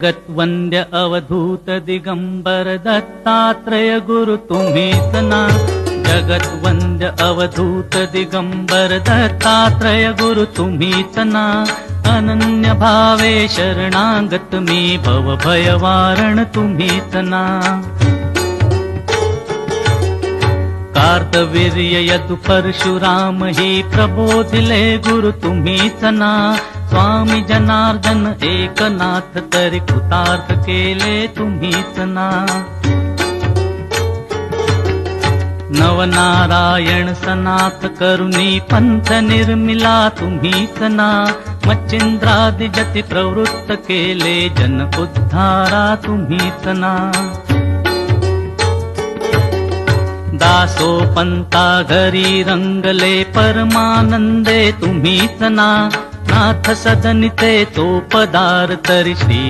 गतवंद्य अवधूत दिगंबर दत्तात्रय गुरु तुम्हीच ना। जगतवंद्य अवधूत दिगंबर दत्तात्रय गुरु तुम्हीच ना। अनन्य भावे शरणागत मी भव भयवारण तुम्हीच ना। कार्तवीर्य यदु परशुराम ही प्रबोधिले गुरु तुम्हीच ना। स्वामी जनार्दन एकनाथ तरी कृतार्थ केले तुम्हीच ना। नवनारायण सनाथ करुणी पंथ निर्मिला तुम्हीच ना। मच्छिंद्रादि जति प्रवृत्त केले जन उद्धारा तुम्हीच ना। दासो पंता घरी रंगले परमानंदे तुम्हीच ना। नाथ सदनिते तो पदार तरी श्री